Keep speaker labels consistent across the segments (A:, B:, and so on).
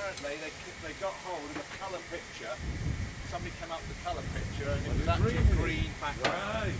A: Apparently they got hold of a colour picture. Somebody came up with a colour picture and it was actually a green background. Right.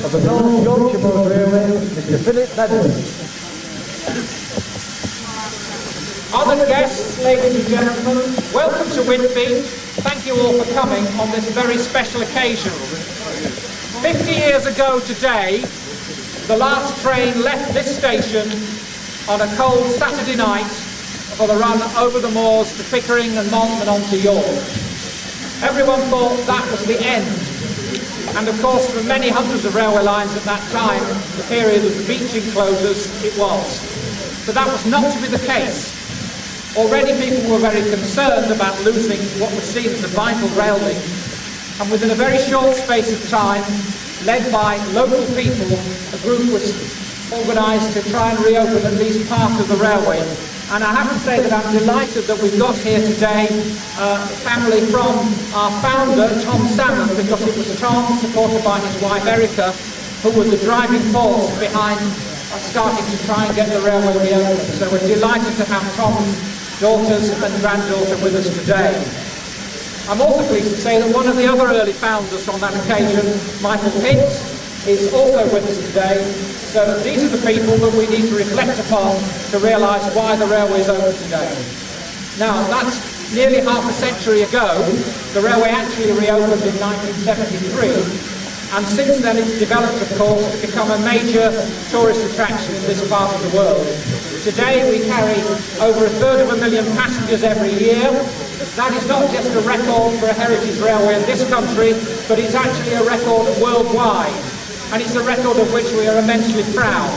B: of the North Yorkshire Moors Railway, Mr. Philip Benham.
C: Honoured guests, ladies and gentlemen, welcome to Whitby. Thank you all for coming on this very special occasion. 50 years ago today, the last train left this station on a cold Saturday night for the run over the moors to Pickering and Mont and on to York. Everyone thought that was the end. And of course, for many hundreds of railway lines at that time, the period of the beaching closures, it was. But that was not to be the case. Already people were very concerned about losing what was seen as a vital rail link, and within a very short space of time, led by local people, a group was organised to try and reopen at least part of the railway. And I have to say that I'm delighted that we've got here today a family from our founder, Tom Salmon, because it was Tom, supported by his wife Erica, who were the driving force behind starting to try and get the railway reopened. So we're delighted to have Tom's daughters and granddaughter with us today. I'm also pleased to say that one of the other early founders on that occasion, Michael Pitts, is also with us today. So these are the people that we need to reflect upon to realise why the railway is open today. Now, that's nearly half a century ago. The railway actually reopened in 1973. And since then it's developed, of course, to become a major tourist attraction in this part of the world. Today we carry over 1/3 passengers every year. That is not just a record for a heritage railway in this country, but it's actually a record worldwide. And it's a record of which we are immensely proud.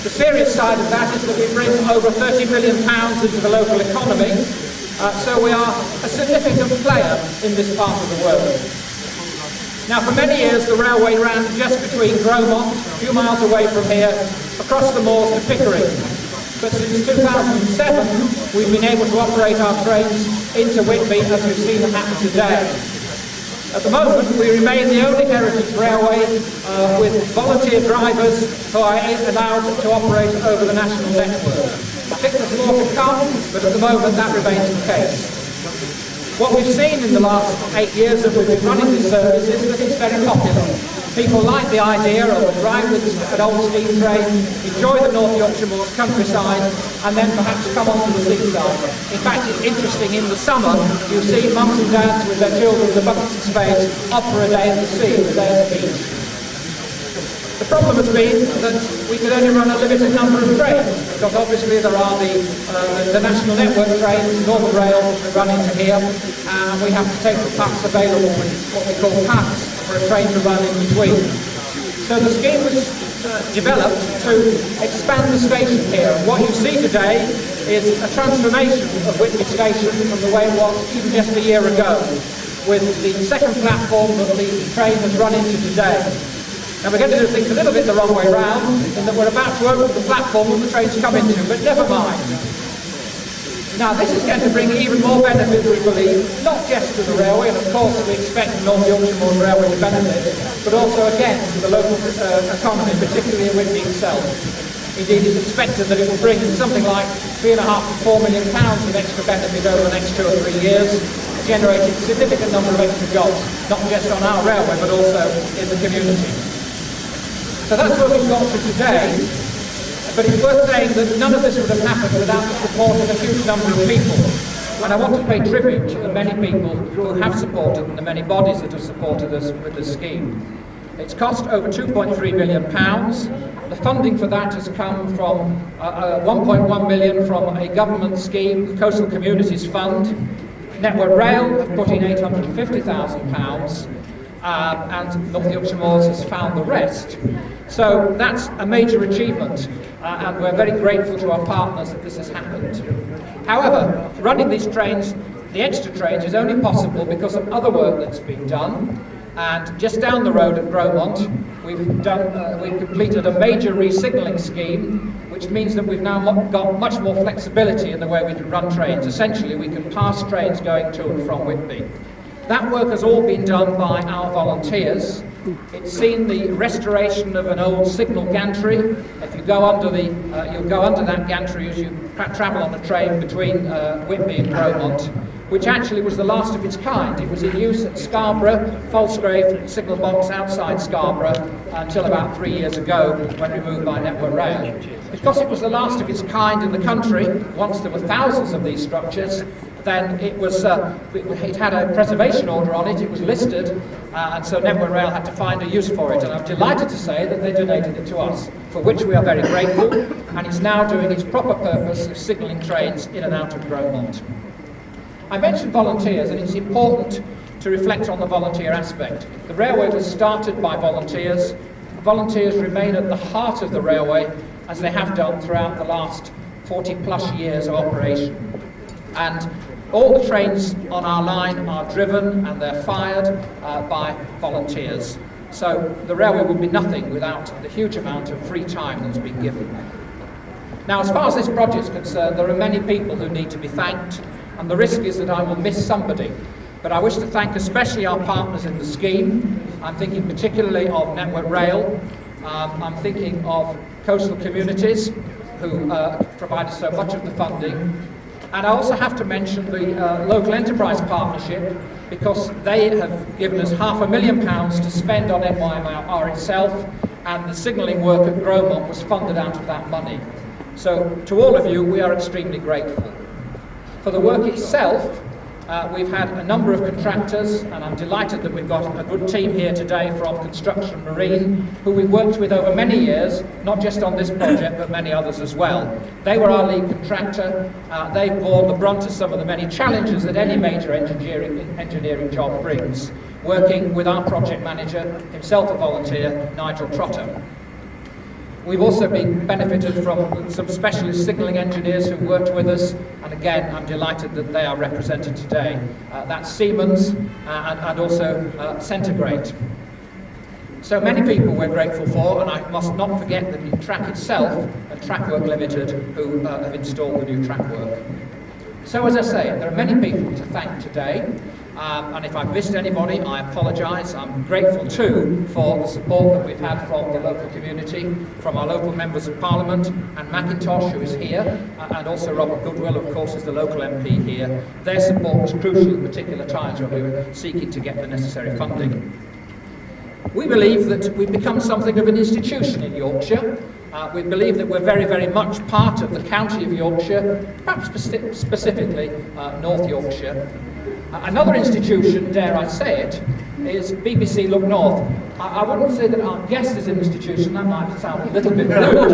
C: The serious side of that is that we bring over £30 million into the local economy, so we are a significant player in this part of the world. Now, for many years, the railway ran just between Grosmont, a few miles away from here, across the moors to Pickering. But since 2007, we've been able to operate our trains into Whitby, as we've seen happen today. At the moment, we remain the only heritage railway with volunteer drivers who are allowed to operate over the national network. I think there's more to come, but at the moment that remains the case. What we've seen in the last 8 years that we've been running this service is that it's very popular. People like the idea of a drive with an old steam train, enjoy the North Yorkshire Moors countryside, and then perhaps come onto the seaside. In fact, it's interesting, in the summer, you see mums and dads with their children with the buckets of spades off for a day at the sea, a day at the beach. The problem has been that we could only run a limited number of trains, because obviously there are the national network trains, Northern Rail, that run into here, and we have to take the paths available, what we call paths, for a train to run in between. So the scheme was developed to expand the station here. And what you see today is a transformation of Whitby Station from the way it was even just a year ago, with the second platform that the train has run into today. Now we're going to do things a little bit the wrong way round, in that we're about to open the platform that the train's come into, but never mind. Now this is going to bring even more benefit, we believe, not just to the railway, and of course we expect the North Yorkshire Moors Railway to benefit, but also again to the local economy, particularly in Whitby itself. Indeed, it's expected that it will bring something like £3.5 to £4 million of extra benefit over the next 2 or 3 years, generating a significant number of extra jobs, not just on our railway, but also in the community. So that's where we've got to today, but it's worth saying that none of this would have happened without the support of a huge number of people. And I want to pay tribute to the many people who have supported and the many bodies that have supported us with this scheme. It's cost over £2.3 million. The funding for that has come from £1.1 million from a government scheme, the Coastal Communities Fund. Network Rail have put in £850,000. And North Yorkshire Moors has found the rest. So that's a major achievement, and we're very grateful to our partners that this has happened. However, running these trains, the extra trains, is only possible because of other work that's been done. And just down the road at Grosmont, we've completed a major re-signalling scheme, which means that we've now got much more flexibility in the way we can run trains. Essentially, we can pass trains going to and from Whitby. That work has all been done by our volunteers. It's seen the restoration of an old signal gantry. If you go under you'll go under that gantry as you travel on a train between Whitby and Grosmont. which actually was the last of its kind. It was in use at Scarborough, Falsgrave signal box outside Scarborough until about 3 years ago when removed by Network Rail. Because it was the last of its kind in the country, once there were thousands of these structures, then it had a preservation order on it, it was listed, and so Network Rail had to find a use for it, and I'm delighted to say that they donated it to us, for which we are very grateful, and it's now doing its proper purpose of signalling trains in and out of Grosmont. I mentioned volunteers, and it's important to reflect on the volunteer aspect. The railway was started by volunteers. Volunteers remain at the heart of the railway, as they have done throughout the last 40 plus years of operation. And all the trains on our line are driven and they're fired by volunteers. So the railway would be nothing without the huge amount of free time that's been given. Now, as far as this project is concerned, there are many people who need to be thanked, and the risk is that I will miss somebody. But I wish to thank especially our partners in the scheme. I'm thinking particularly of Network Rail. I'm thinking of coastal communities who provided so much of the funding. And I also have to mention the local enterprise partnership, because they have given us £500,000 to spend on NYMR itself, and the signalling work at Grosmont was funded out of that money. So to all of you, we are extremely grateful. For the work itself, we've had a number of contractors, and I'm delighted that we've got a good team here today from Construction Marine, who we've worked with over many years, not just on this project, but many others as well. They were our lead contractor. They've borne the brunt of some of the many challenges that any major engineering job brings, working with our project manager, himself a volunteer, Nigel Trotter. We've also been benefited from some specialist signalling engineers who worked with us, and again I'm delighted that they are represented today. That's Siemens and also Centigrade. So many people we're grateful for, and I must not forget the track itself and Trackwork Limited, who have installed the new trackwork. So as I say, there are many people to thank today. And if I've missed anybody, I apologise. I'm grateful too for the support that we've had from the local community, from our local members of Parliament, and Macintosh, who is here, and also Robert Goodwill, of course, is the local MP here. Their support was crucial at particular times when we were seeking to get the necessary funding. We believe that we've become something of an institution in Yorkshire. We believe that we're very, very much part of the county of Yorkshire, perhaps specifically North Yorkshire. Another institution, dare I say it, is BBC Look North. I wouldn't say that our guest is an institution, that might sound a little bit rude,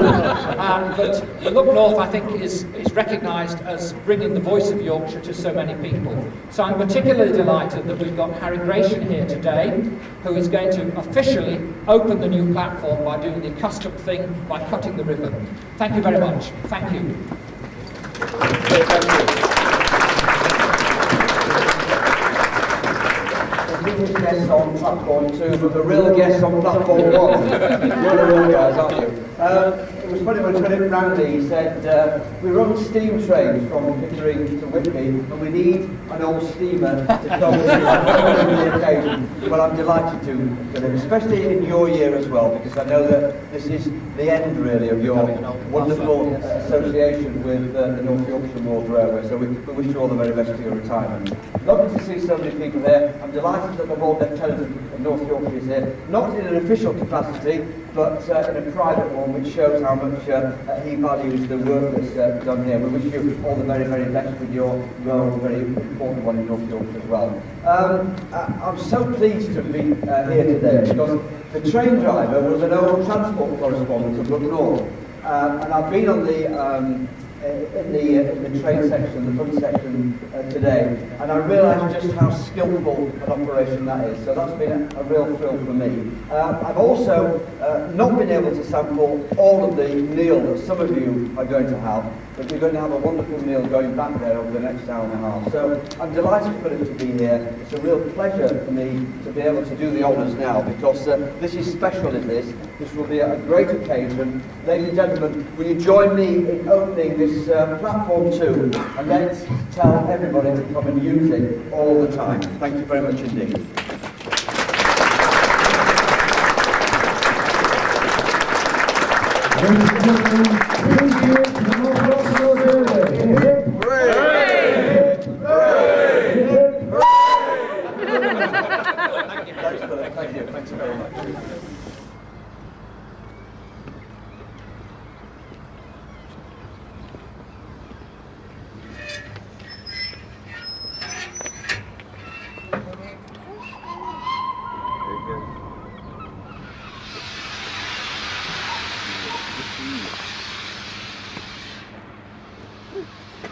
C: but the Look North, I think, is recognised as bringing the voice of Yorkshire to so many people. So I'm particularly delighted that we've got Harry Gratian here today, who is going to officially open the new platform by doing the accustomed thing, by cutting the ribbon. Thank you very much. Thank you.
B: Guests on platform 2, but the real guests on platform 1. You're the real guys, aren't you? It was funny when Philip Benham, he said, we run steam trains from Pickering to Whitby, and we need an old steamer to come to the occasion. Well, I'm delighted to, Philip, especially in your year as well, because I know that this is the end, really, of your wonderful association with the North Yorkshire Moors Railway, so we wish you all the very best for your retirement. Lovely to see so many people here. I'm delighted that the Lord Lieutenant of North Yorkshire is here, not in an official capacity, but in a private one, which shows how much he values the work that's done here. We wish you all the very, very best with your role, a very important one in North Yorkshire as well. I'm so pleased to be here today, because the train driver was an old transport correspondent of Look North, and I've been on the in the train section, the front section today, and I realised just how skillful an operation that is, so that's been a real thrill for me. I've also not been able to sample all of the meal that some of you are going to have, but we're going to have a wonderful meal going back there over the next hour and a half. So I'm delighted for it to be here. It's a real pleasure for me to be able to do the honours now, because this is special in this. This will be a great occasion. Ladies and gentlemen, will you join me in opening this platform 2, and let's tell everybody to come and use it all the time. Thank you very much indeed.
D: Hooray! Hooray!
A: You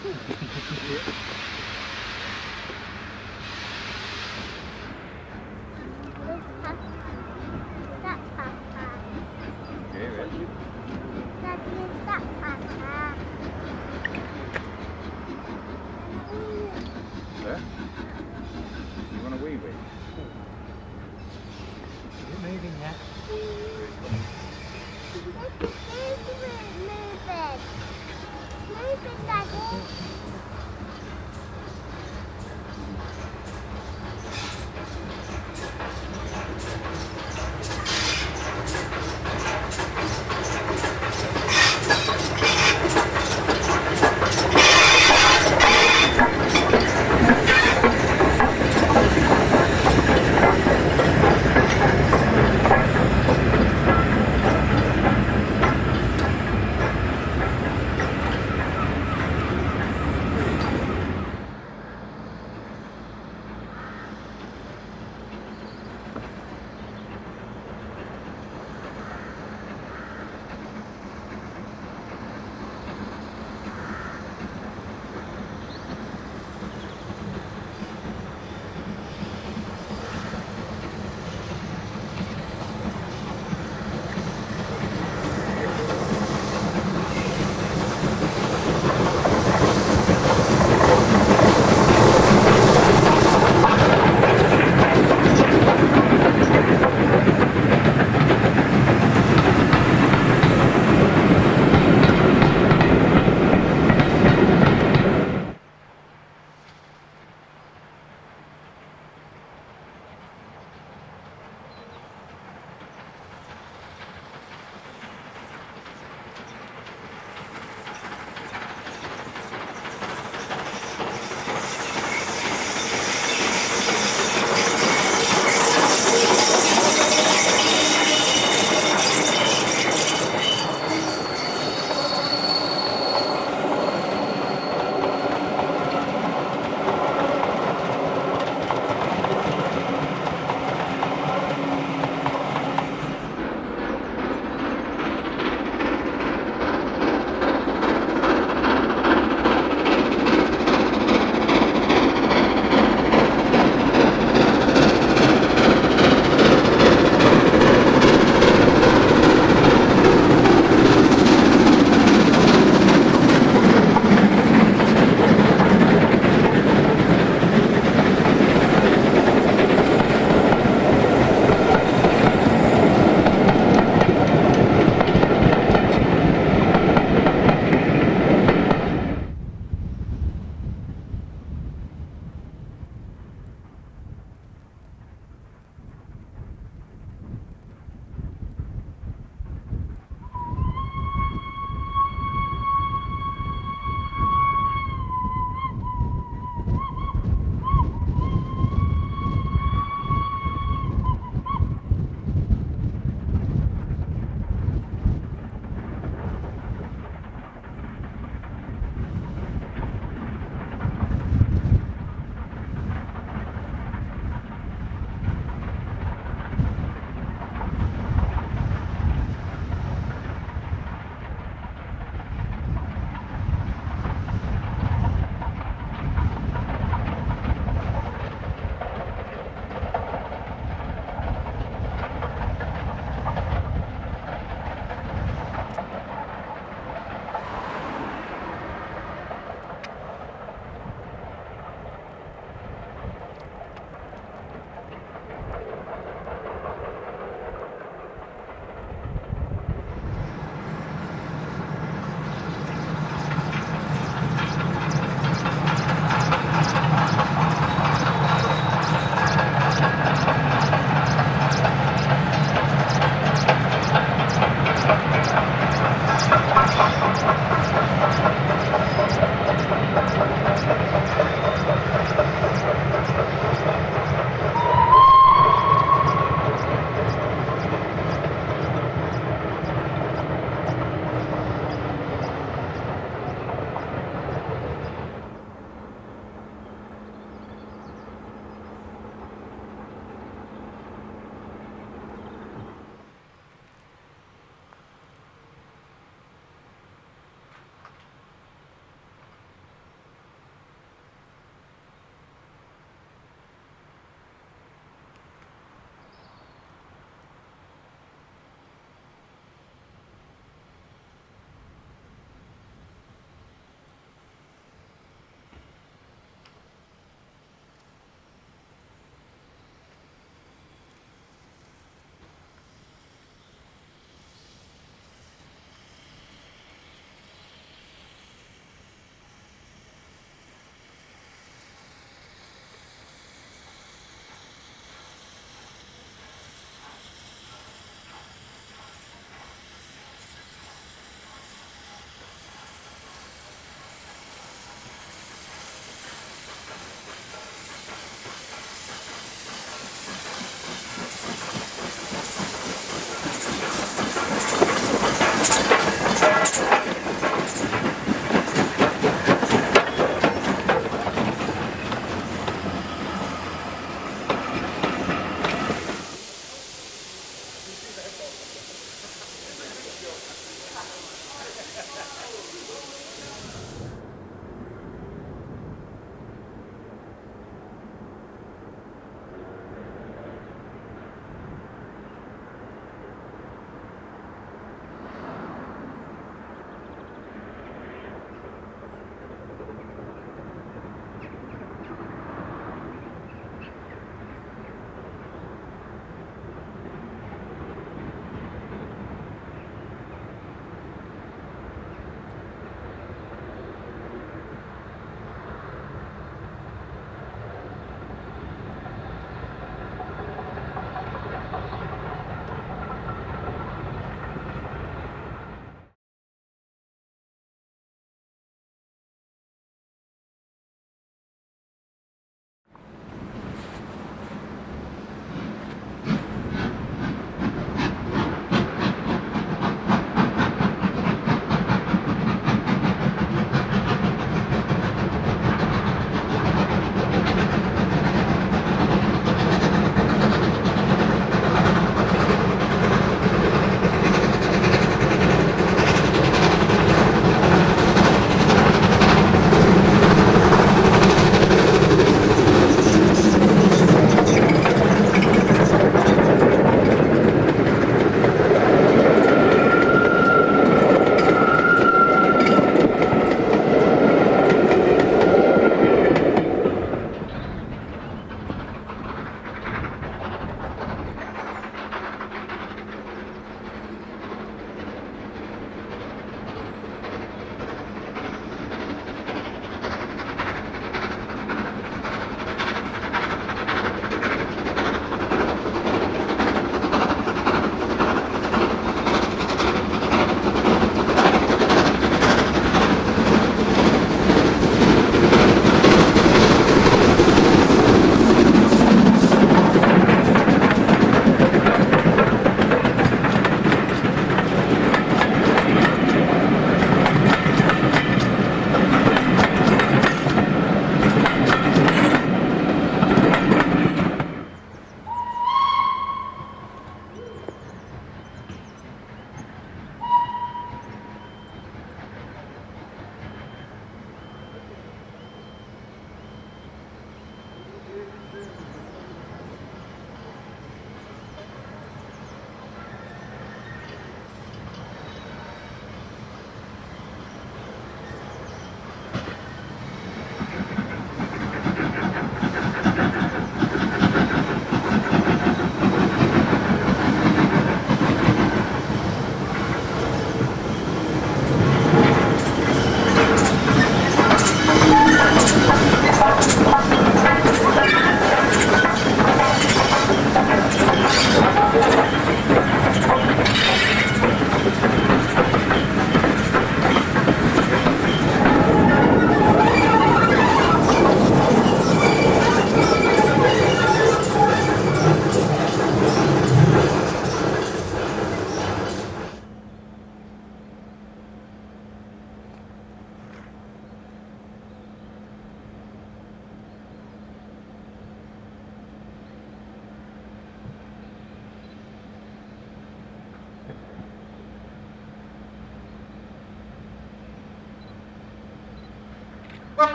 A: want a wee wee?
C: Is it moving yet?
D: Moving, Daddy.